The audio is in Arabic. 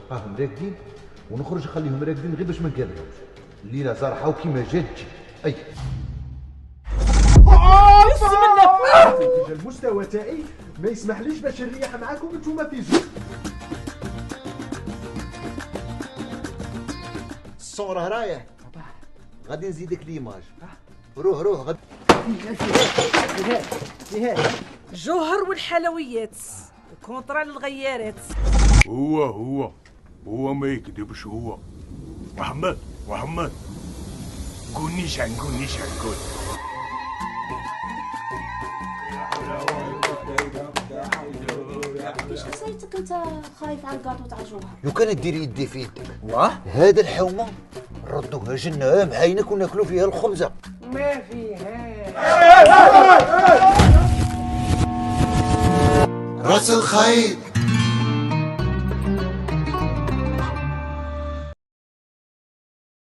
نلقاهم راقدين ونخرج نخليهم راقدين غير باش ما نكذبهمش. الليله زرحه وكيما جات تجي. اي بسم الله. المستوى تاعي ما يسمحليش باش نريح معاكم انتوما في زوج. الصون راه رايح، غادي نزيدك ليماج. روح غادي جوهر والحلويات كونطرا للغيارات. هو ما يكذبش. هو محمد قولني شنقول. كيفاش حسيتك انت خايف على الكاطو تاع جوهر؟ لو كانت ديري يدي في يدك. واه هذا الحومه ردوها جنة معينك وناكلوا فيها الخبزه. ما فيها راس الخيط